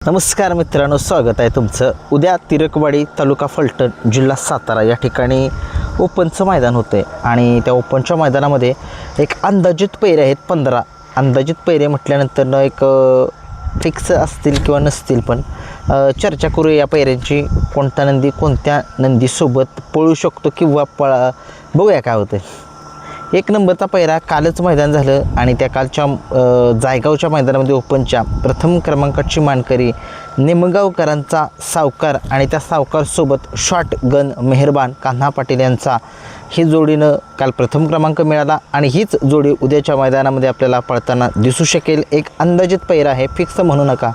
नमस्कार मित्रांनो, स्वागत आहे तुमचं. उद्या तिरकवाडी तालुका फलटण जिल्हा सातारा या ठिकाणी ओपनचं मैदान होतं आहे आणि त्या ओपनच्या मैदानामध्ये एक अंदाजित पैरे आहेत 15. अंदाजित पैरे म्हटल्यानंतर एक फिक्स असतील किंवा नसतील, पण चर्चा करू या पैऱ्यांची. कोणता नंदी कोणत्या नंदीसोबत पळू शकतो किंवा बघूया काय होतं. एक नंबरचा पैरा कालच मैदान झालं आणि त्या कालच्या जायगावच्या मैदानामध्ये ओपनच्या प्रथम क्रमांकाची मानकरी निमगावकरांचा सावकार आणि त्या सावकारसोबत शॉट गन मेहरबान कान्हा पाटील यांचा ही जोडीनं काल प्रथम क्रमांक मिळाला आणि हीच जोडी उद्याच्या मैदानामध्ये आपल्याला पळताना दिसू शकेल. एक अंदाजित पैरा आहे, फिक्स म्हणू नका.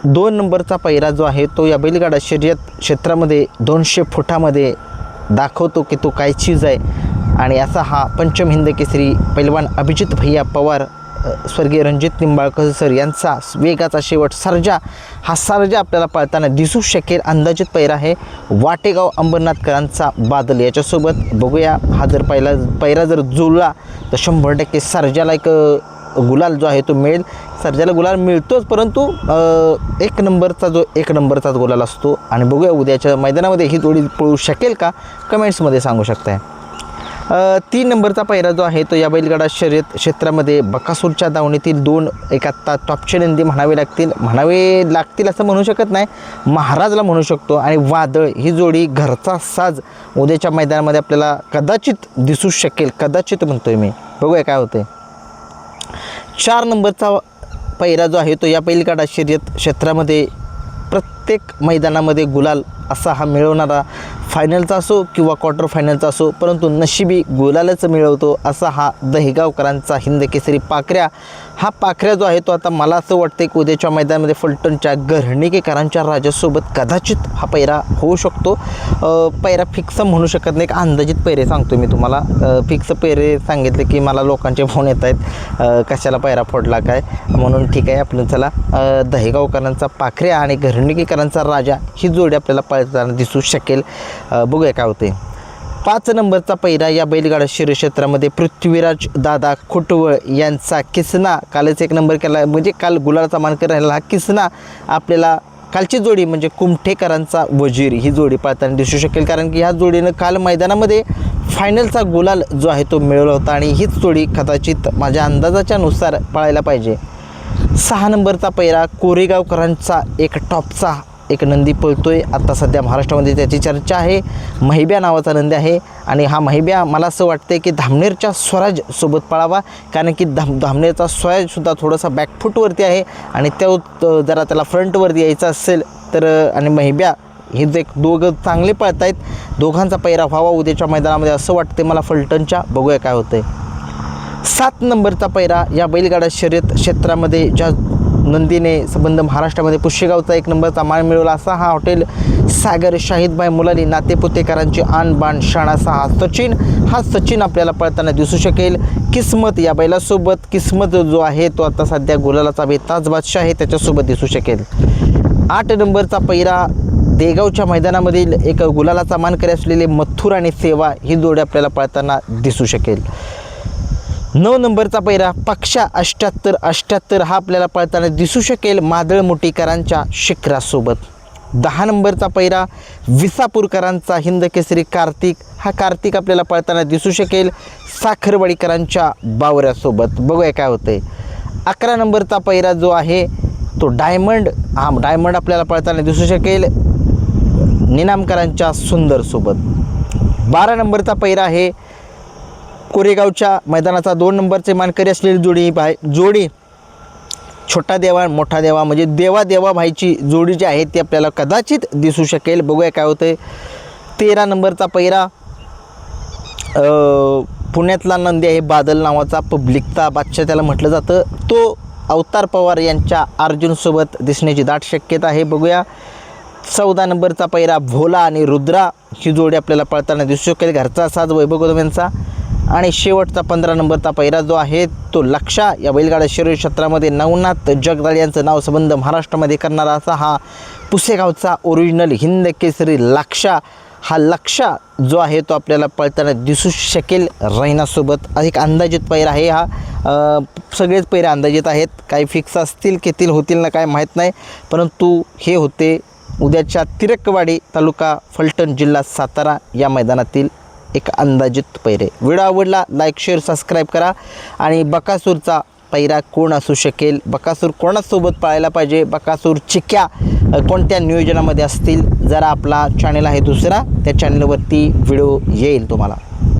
2 नंबरचा पैरा जो आहे तो या बैलगाडा शर्यत क्षेत्रामध्ये 200 फुटामध्ये दाखवतो की तो काय चीज आहे. आणि असा हा पंचम हिंद केसरी पैलवान अभिजित भैया पवार स्वर्गीय रणजित निंबाळकर सर यांचा वेगाचा शेवट सर्जा, हा सर्जा आपल्याला पळताना दिसू शकेल. अंदाजित पैरा आहे वाटेगाव अंबरनाथकरांचा बादल याच्यासोबत. बघूया हा जर पैरा जर जुळला तर 100% सर्जाला एक गुलाल जो आहे तो मिळेल. सर्जाला गुलाल मिळतोच, परंतु एक नंबरचाच गुलाल असतो. आणि बघूया उद्याच्या मैदानामध्ये ही जोडी पळू शकेल का, कमेंट्समध्ये सांगू शकताय. 3 नंबरचा पैरा जो आहे तो या बैलगाडा शर्यत क्षेत्रामध्ये बकासूरच्या दावणीतील 2 एक आत्ता टॉपचे नंदी म्हणावे लागतील असं म्हणू शकत नाही, महाराजला म्हणू शकतो. आणि वादळ ही जोडी घरचा साज उद्याच्या मैदानामध्ये आपल्याला कदाचित दिसू शकेल. कदाचित म्हणतोय मी, बघूया काय होते. 4 नंबरचा पैरा जो आहे तो या बैलगाडा शर्यत क्षेत्रामध्ये प्रत्येक मैदानामध्ये गुलाल असा हा मिळवणारा, फायनलचा असो किंवा क्वार्टर फायनलचा असो, परंतु नशिबी गुलालच मिळवतो असा हा दहेगावकरांचा हिंद केसरी पाखऱ्या. हा पाखऱ्या जो आहे तो आता मला असं वाटतं की उद्याच्या मैदानामध्ये फलटणच्या घरणीकेकरांच्या राजासोबत कदाचित हा पैरा होऊ शकतो. पैरा फिक्स म्हणू शकत नाही, एक अंदाजित पैरे सांगतो मी तुम्हाला. फिक्स पैरे सांगितले की मला लोकांचे फोन येत आहेत कशाला पैरा फोडला काय, म्हणून ठीक आहे आपलं चला दहेगावकरांचा पाखऱ्या आणि घरणीकेकरांचा राजा ही जोडी आपल्याला पळताना दिसू शकेल. बघूया काय होते. 5 नंबरचा पैरा या बैलगाडा शर्यत क्षेत्रामध्ये पृथ्वीराज दादा खुटवळ यांचा किसना कालच 1 नंबर केला, म्हणजे काल गुलालचा मानकरी राहिला हा किसना आपल्याला कालची जोडी म्हणजे कुमठेकरांचा वजीर ही जोडी पळताना दिसू शकेल. कारण की ह्या जोडीनं काल मैदानामध्ये फायनलचा गुलाल जो आहे तो मिळवला होता आणि हीच जोडी कदाचित माझ्या अंदाजाच्या नुसार पळायला पाहिजे. 6 नंबरचा पैरा कोरेगावकरांचा एक टॉपचा एक नंदी पळतोय आता सध्या महाराष्ट्रामध्ये, त्याची चर्चा आहे. महिब्या नावाचा नंदी आहे आणि हा महिब्या मला असं वाटतं की धामनेरच्या स्वराजसोबत पळावा, कारण की धामनेरचा स्वराजसुद्धा थोडासा बॅकफूटवरती आहे आणि तो जरा त्याला फ्रंटवरती यायचा असेल तर. आणि महिब्या हे जे दोघं चांगले पळत आहेत, दोघांचा पैरा व्हावा उद्याच्या मैदानामध्ये असं वाटते मला फलटणच्या. बघूया काय होतं. 7 नंबरचा पैरा या बैलगाडा शर्यत क्षेत्रामध्ये ज्या नंदीने संबंध महाराष्ट्रामध्ये पुष्यगावचा 1 नंबरचा मान मिळवला असा हा हॉटेल सागर शाहिदभाई मुलानी नातेपुतेकरांची आणबाण शाण असा हा सचिन आपल्याला पळताना दिसू शकेल. किस्मत या बैलासोबत किस्मत जो आहे तो आता सध्या गुलालाचा बेताज बादशाह आहे, त्याच्यासोबत दिसू शकेल. 8 नंबरचा पैरा देगावच्या मैदानामधील एक गुलालाचा मानकरी असलेले मथुर आणि सेवा ही जोडी आपल्याला पळताना दिसू शकेल. 9 नंबरचा पैरा पक्षा 78 हा आपल्याला पळताना दिसू शकेल मादळ मुटीकरांच्या शिखरासोबत. 10 नंबरचा पैरा विसापूरकरांचा हिंद केसरी कार्तिक, हा कार्तिक आपल्याला पळताना दिसू शकेल साखरवाडीकरांच्या बावऱ्यासोबत. बघूया काय होतंय. 11 नंबरचा पैरा जो आहे तो डायमंड आपल्याला पळताना दिसू शकेल निनामकरांच्या सुंदरसोबत. 12 नंबरचा पैरा आहे कोरेगावच्या मैदानाचा 2 नंबरचे मानकरी असलेली जोडी छोटा देवा मोठा देवा म्हणजे देवा भाईची जोडी जी आहे ती आपल्याला कदाचित दिसू शकेल. बघूया काय होतं. 13 नंबरचा पैरा पुण्यातला नंदी आहे बादल नावाचा, पब्लिकचा बादशाह त्याला म्हटलं जातं, तो अवतार पवार यांच्या अर्जुनसोबत दिसण्याची दाट शक्यता आहे. बघूया. 14 नंबरचा पैरा भोला आणि रुद्रा ही जोडी आपल्याला पळताना दिसू शकेल, घरचा साज वैभव कदम यांचा. आणि शेवटचा 15 नंबरचा पैरा जो आहे तो लक्षा या बैलगाडा शर्यत क्षेत्रामध्ये नवनाथ जगदाळे यांचं नाव संबंध महाराष्ट्रामध्ये करणारा असा हा पुसेगावचा ओरिजिनल हिंद केसरी लक्षा हा लक्षा जो आहे तो आपल्याला पळताना दिसू शकेल रैनासोबत. एक अंदाजित पैर आहे हा. सगळेच पैरे अंदाजित आहेत, काही फिक्स असतील किती होतील ना काय माहीत नाही, परंतु हे होते उद्याच्या तिरकवाडी तालुका फलटण जिल्हा सातारा या मैदानातील एक अंदाजित पैरे. व्हिडिओ आवडला लाईक शेअर सबस्क्राईब करा. आणि बकासूरचा पैरा कोण असू शकेल, बकासूर कोणासोबत पळायला पाहिजे, बकासूर चिक्या कोणत्या नियोजनामध्ये असतील, जरा आपला चॅनल आहे दुसरा त्या चॅनलवरती व्हिडिओ येईल तुम्हाला.